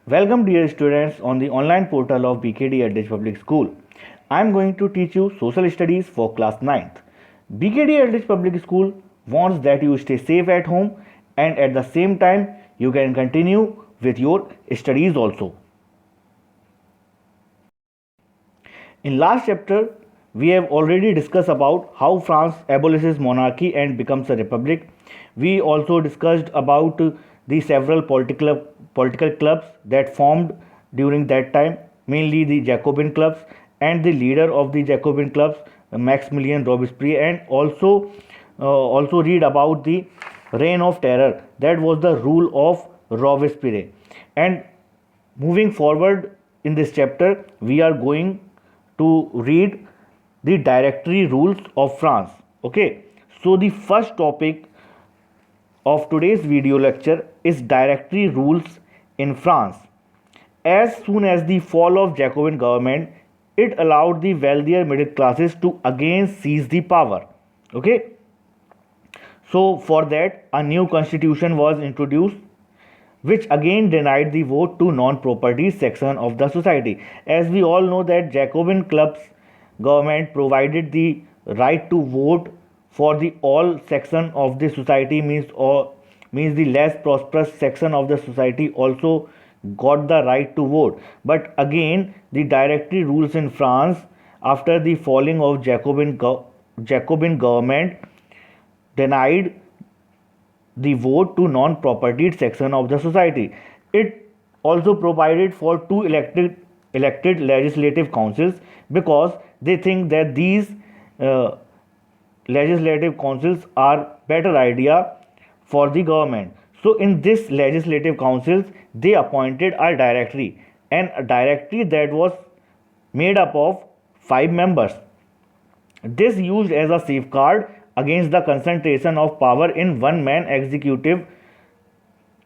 Welcome dear students on the online portal of BKD Eldridge Public School. I am going to teach you social studies for class 9th. BKD Eldridge Public School wants that you stay safe at home and at the same time you can continue with your studies also. In last chapter, we have already discussed about how France abolishes monarchy and becomes a republic. We also discussed about the several political clubs that formed during that time, mainly the Jacobin clubs and the leader of the Jacobin clubs, Maximilien Robespierre, and also read about the reign of terror that was the rule of Robespierre. And moving forward in this chapter, we are going to read the directory rules of France. Okay, so the first topic of today's video lecture is directory rules in France. As soon as the fall of Jacobin government, it allowed the wealthier middle classes to again seize the power. Okay, so for that a new constitution was introduced which again denied the vote to non-property section of the society. As we all know that Jacobin clubs government provided the right to vote for the all section of the society, means the less prosperous section of the society also got the right to vote. But again the directory rules in France after the falling of Jacobin government denied the vote to non-propertied section of the society. It also provided for two elected legislative councils because they think that these uh, legislative councils are better idea for the government. So in this legislative councils they appointed a directory, and a directory that was made up of 5 members. This used as a safeguard against the concentration of power in one man executive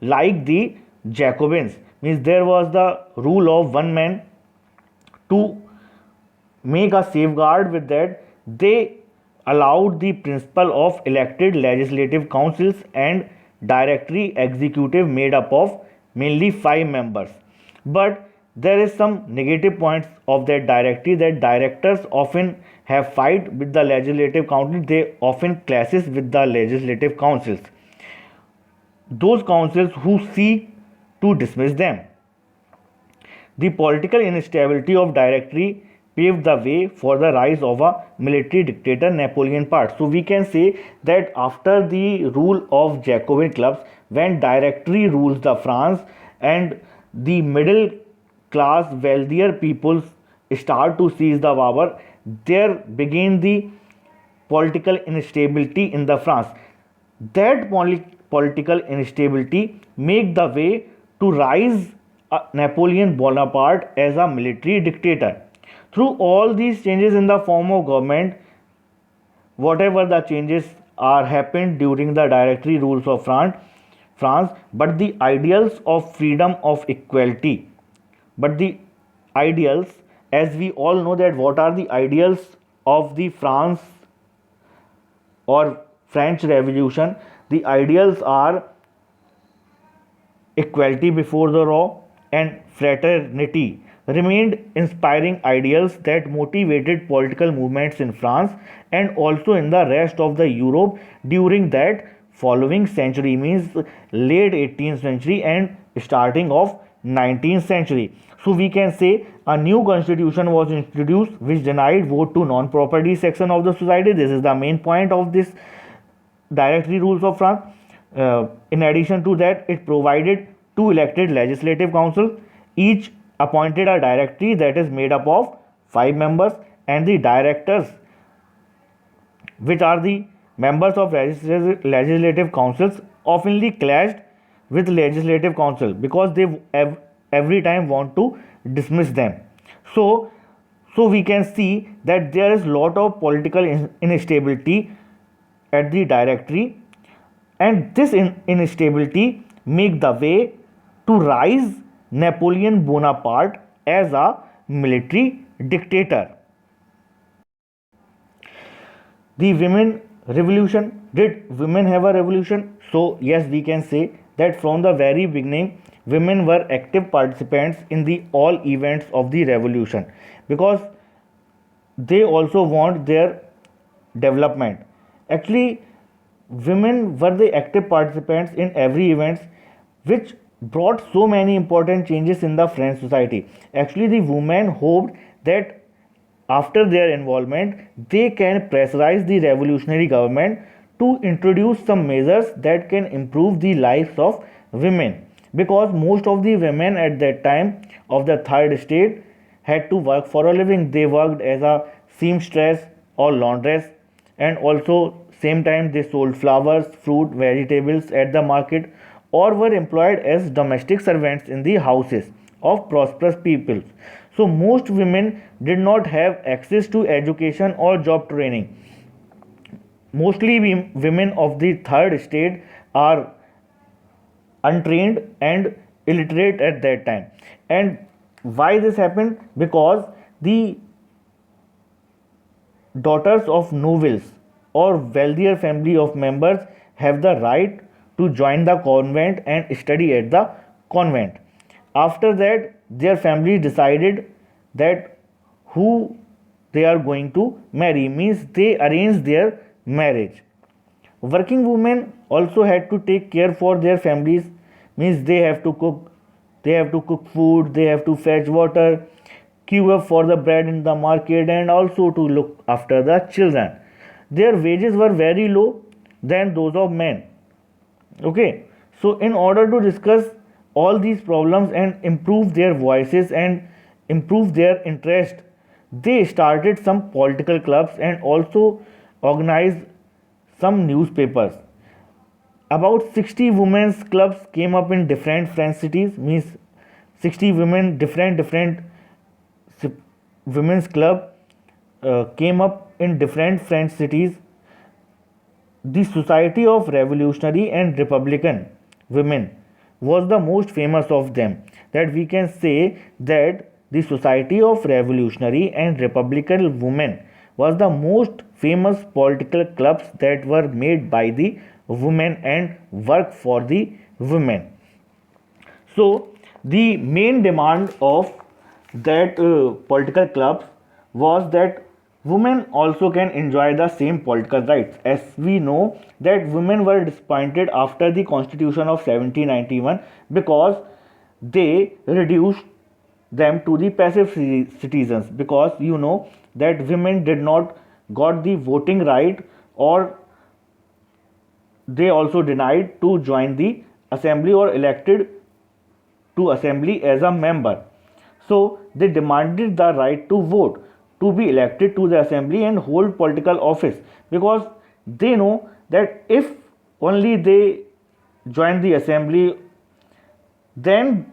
like the Jacobins. Means there was the rule of one man. To make a safeguard with that, they allowed the principle of elected legislative councils and directory executive made up of mainly 5 members. But there is some negative points of that directory, that directors often have fight with the legislative council. They often clashes with the legislative councils, those councils who seek to dismiss them. The political instability of directory paved the way for the rise of a military dictator, Napoleon Part. So we can say that after the rule of Jacobin clubs, when directory rules the France and the middle class wealthier peoples start to seize the power, there began the political instability in the France. That political instability make the way to rise Napoleon Bonaparte as a military dictator. Through all these changes in the form of government, whatever the changes are happened during the directory rules of France, but the ideals of freedom of equality, but the ideals, as we all know that what are the ideals of the France or French Revolution, the ideals are equality before the law and fraternity remained inspiring ideals that motivated political movements in France and also in the rest of the Europe during that following century, means late 18th century and starting of 19th century. So we can say a new constitution was introduced which denied vote to non-property section of the society. This is the main point of this directory rules of France. In addition to that, it provided two elected legislative council, each appointed a directory that is made up of 5 members, and the directors, which are the members of legislative councils, oftenly clashed with legislative council because they every time want to dismiss them. So, so we can see that there is lot of political instability at the directory, and this instability make the way to rise Napoleon Bonaparte as a military dictator. The women revolution, did women have a revolution? So yes, we can say that from the very beginning, women were active participants in the all events of the revolution, because they also want their development. Actually, women were the active participants in every event, which brought so many important changes in the French society. Actually, the women hoped that after their involvement, they can pressurize the revolutionary government to introduce some measures that can improve the lives of women, because most of the women at that time of the third estate had to work for a living. They worked as a seamstress or laundress, and also same time they sold flowers, fruit, vegetables at the market, or were employed as domestic servants in the houses of prosperous people. So most women did not have access to education or job training. Mostly women of the third estate are untrained and illiterate at that time. And why this happened? Because the daughters of nobles or wealthier family of members have the right to join the convent and study at the convent. After that, their family decided that who they are going to marry, means they arrange their marriage. Working women also had to take care for their families, means they have to cook food, they have to fetch water, queue up for the bread in the market, and also to look after the children. Their wages were very low than those of men. Okay, so in order to discuss all these problems and improve their voices and improve their interest, they started some political clubs and also organized some newspapers. About 60 women's clubs came up in different French cities, means 60 women, different women's club came up in different French cities. The Society of Revolutionary and Republican Women was the most famous of them. That we can say that the Society of Revolutionary and Republican Women was the most famous political clubs that were made by the women and work for the women. So the main demand of that political clubs was that women also can enjoy the same political rights. As we know that women were disappointed after the constitution of 1791, because they reduced them to the passive citizens, because you know that women did not got the voting right, or they also denied to join the assembly or elected to assembly as a member. So they demanded the right to vote, to be elected to the assembly and hold political office, because they know that if only they join the assembly, then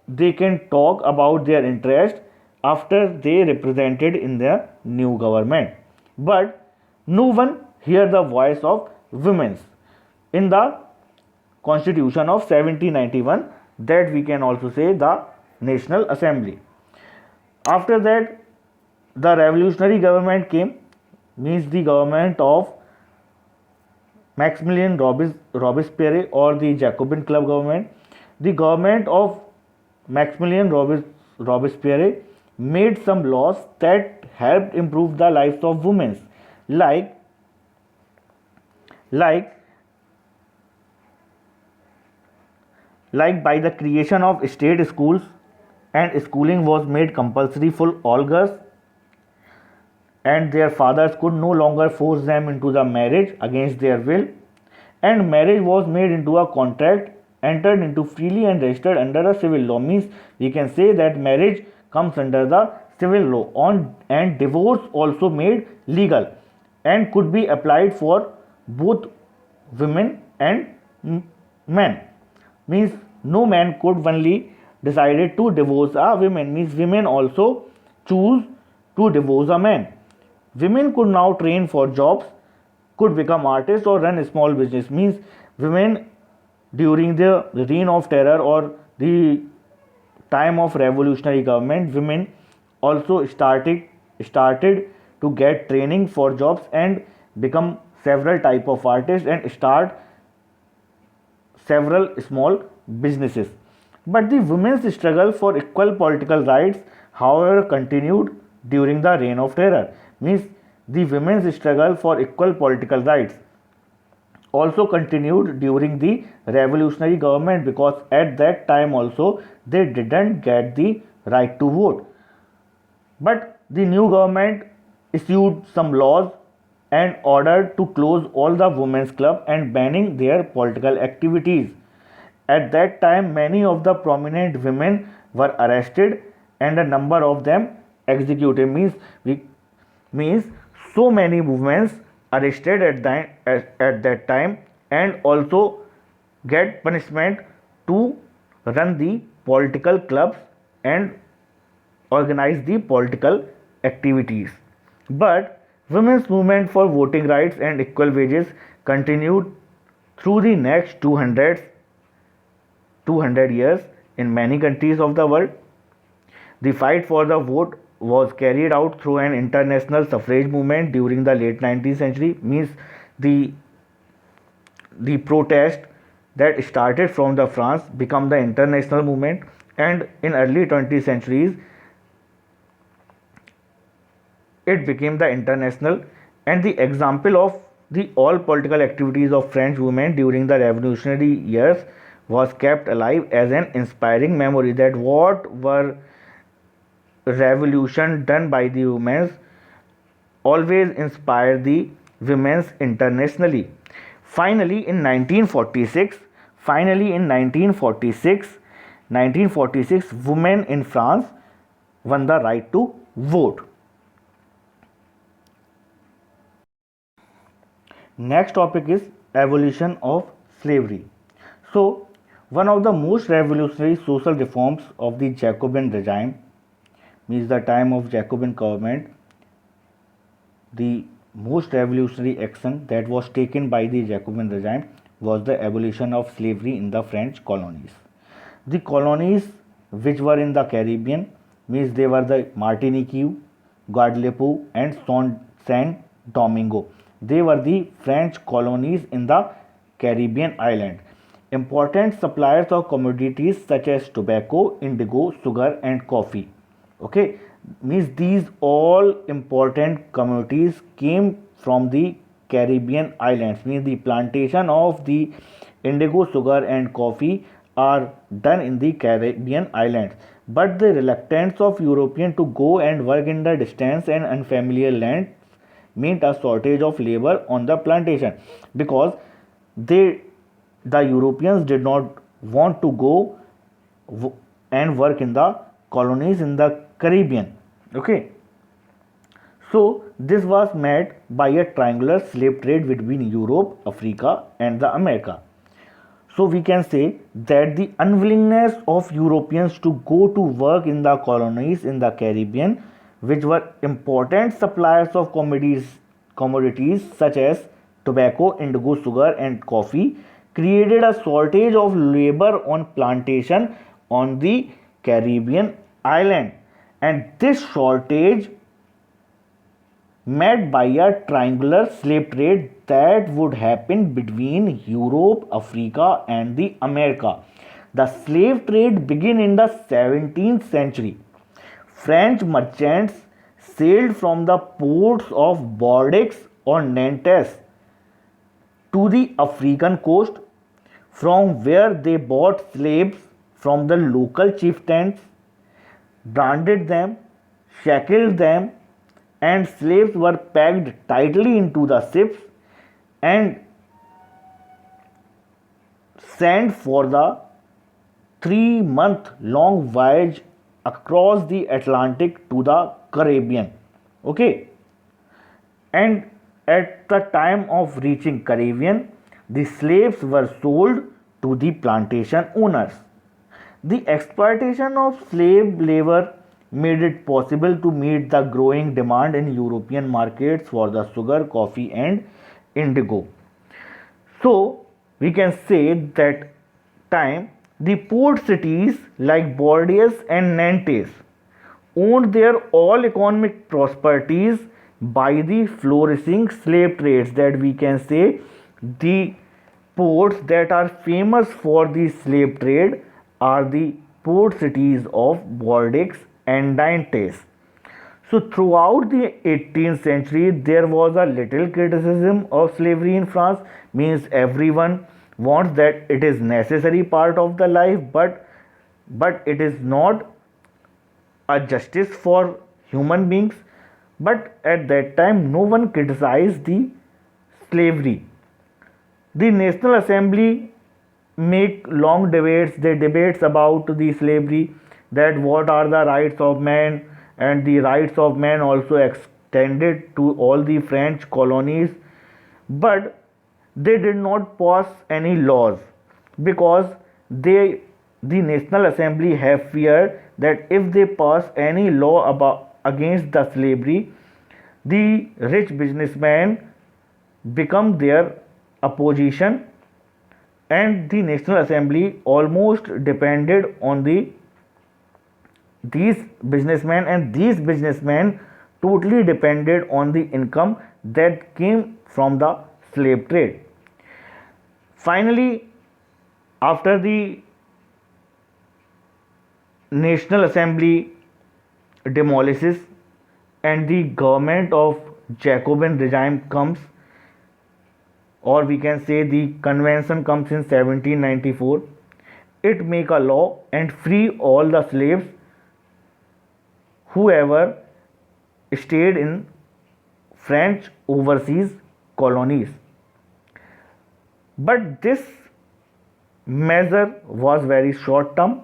they can talk about their interest after they represented in the new government. But no one hear the voice of women in the constitution of 1791, that we can also say the National Assembly. After that, the revolutionary government came, means the government of Maximilien Robespierre or the Jacobin Club government. The government of Maximilien Robespierre made some laws that helped improve the lives of women, like like like by the creation of state schools, and schooling was made compulsory for all girls, and their fathers could no longer force them into the marriage against their will, and marriage was made into a contract entered into freely and registered under a civil law. Means we can say that marriage comes under the civil law on, and divorce also made legal and could be applied for both women and men. Means no man could only decided to divorce a woman, means women also choose to divorce a man. Women could now train for jobs, could become artists or run a small business. Means women during the reign of terror or the time of revolutionary government, women also started to get training for jobs and become several type of artists and start several small businesses. But the women's struggle for equal political rights, however, continued during the Reign of Terror. Means the women's struggle for equal political rights also continued during the revolutionary government, because at that time also they didn't get the right to vote. But the new government issued some laws and ordered to close all the women's club and banning their political activities. At that time, many of the prominent women were arrested and a number of them executed. Means so many women arrested at that time, and also get punishment to run the political clubs and organize the political activities. But women's movement for voting rights and equal wages continued through the next 200 years in many countries of the world. The fight for the vote was carried out through an international suffrage movement during the late 19th century. Means the protest that started from the France became the international movement, and in early 20th centuries it became the international. And the example of the all political activities of French women during the revolutionary years was kept alive as an inspiring memory that what were revolution done by the women always inspire the women's internationally. Finally in 1946 1946 women in France won the right to vote. Next topic is abolition of slavery. So, one of the most revolutionary social reforms of the Jacobin regime, means the time of Jacobin government, the most revolutionary action that was taken by the Jacobin regime was the abolition of slavery in the French colonies. The colonies which were in the Caribbean, means they were the Martinique, Guadeloupe and Saint Domingo. They were the French colonies in the Caribbean island. Important suppliers of commodities such as tobacco, indigo, sugar and coffee. Okay, means these all important commodities came from the Caribbean islands. Means the plantation of the indigo, sugar and coffee are done in the Caribbean islands. But the reluctance of Europeans to go and work in the distant and unfamiliar lands meant a shortage of labor on the plantation, because the Europeans did not want to go and work in the colonies in the Caribbean. Okay, so this was met by a triangular slave trade between Europe, Africa and the America. So we can say that the unwillingness of Europeans to go to work in the colonies in the Caribbean, which were important suppliers of commodities such as tobacco, indigo, sugar and coffee, created a shortage of labor on plantation on the Caribbean island. And this shortage met by a triangular slave trade that would happen between Europe, Africa and the America. The slave trade began in the 17th century. French merchants sailed from the ports of Bordeaux or Nantes to the African coast, from where they bought slaves from the local chieftains, branded them, shackled them, and slaves were packed tightly into the ships and sent for the 3-month long voyage across the Atlantic to the Caribbean. Okay, and at the time of reaching Caribbean, the slaves were sold to the plantation owners. The exploitation of slave labor made it possible to meet the growing demand in European markets for the sugar, coffee and indigo. So we can say that time the port cities like Bordeaux and Nantes owned their all economic prosperities by the flourishing slave trades, that we can say the ports that are famous for the slave trade are the port cities of Bordeaux and Nantes. So, throughout the 18th century, there was a little criticism of slavery in France. Means everyone wants that it is necessary part of the life, but it is not a justice for human beings. But at that time, no one criticized the slavery. The National Assembly make long debates. They debates about the slavery, that what are the rights of man, and the rights of man also extended to all the French colonies. But they did not pass any laws because they the National Assembly have feared that if they pass any law about against the slavery, the rich businessmen become their opposition, and the National Assembly almost depended on these businessmen, and these businessmen totally depended on the income that came from the slave trade. Finally, after the National Assembly demolishes and the government of Jacobin regime comes, or we can say the convention comes in 1794, it make a law and free all the slaves whoever stayed in French overseas colonies. But this measure was very short term,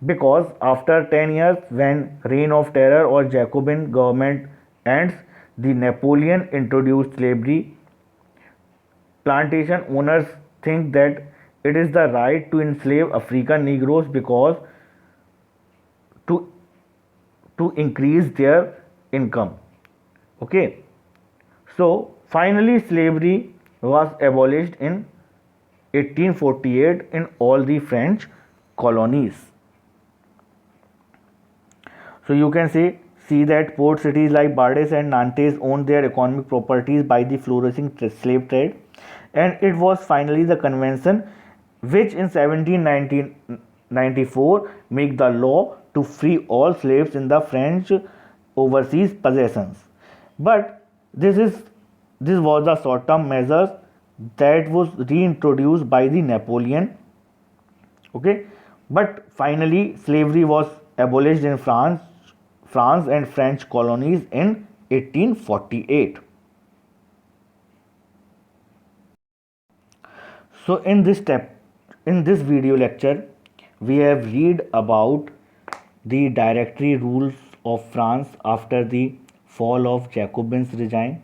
because after 10 years, when reign of terror or Jacobin government ends, the Napoleon introduced slavery. Plantation owners think that it is the right to enslave African Negroes because to increase their income. Okay, so finally slavery was abolished in 1848 in all the French colonies. So you can see that port cities like Bordeaux and Nantes owned their economic properties by the flourishing slave trade, and it was finally the convention which in 1794 make the law to free all slaves in the French overseas possessions. But this was the short term measures that was reintroduced by the Napoleon. Okay, but finally slavery was abolished in France and French colonies in 1848. So in this video lecture, we have read about the directory rules of France after the fall of Jacobin's regime,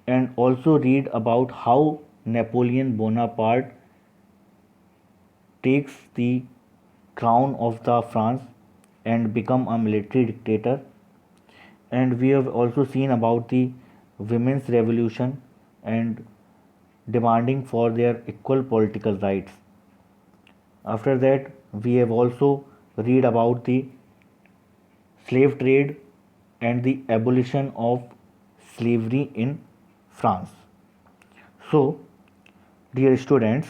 and also read about how Napoleon Bonaparte takes the crown of the France and become a military dictator. And we have also seen about the women's revolution and demanding for their equal political rights. After that, we have also read about the slave trade and the abolition of slavery in France. So, dear students,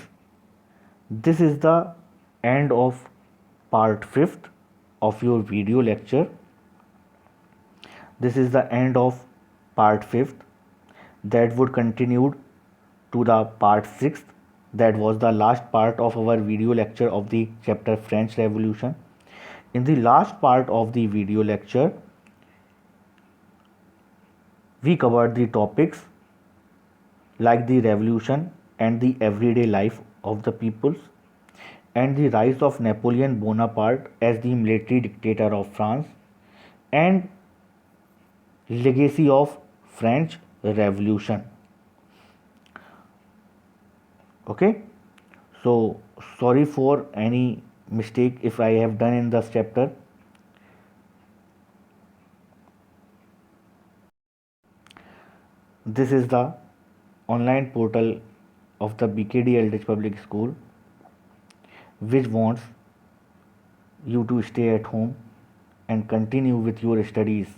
this is the end of part 5th of your video lecture. This is the end of part 5th that would continue to the part 6th, that was the last part of our video lecture of the chapter French Revolution. In the last part of the video lecture, we covered the topics like the revolution and the everyday life of the peoples, and the rise of Napoleon Bonaparte as the military dictator of France, and legacy of French Revolution. Okay, so sorry for any mistake if I have done in this chapter. This is the online portal of the BKD Eldridge Public School, which wants you to stay at home and continue with your studies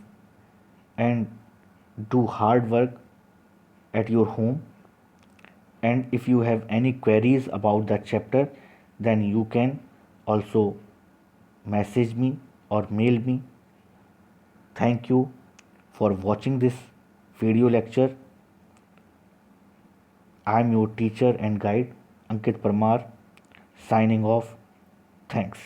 and do hard work at your home. and if you have any queries about that chapter, then you can also message me or mail me. Thank you for watching this video lecture. I am your teacher and guide, Ankit Parmar, signing off. Thanks.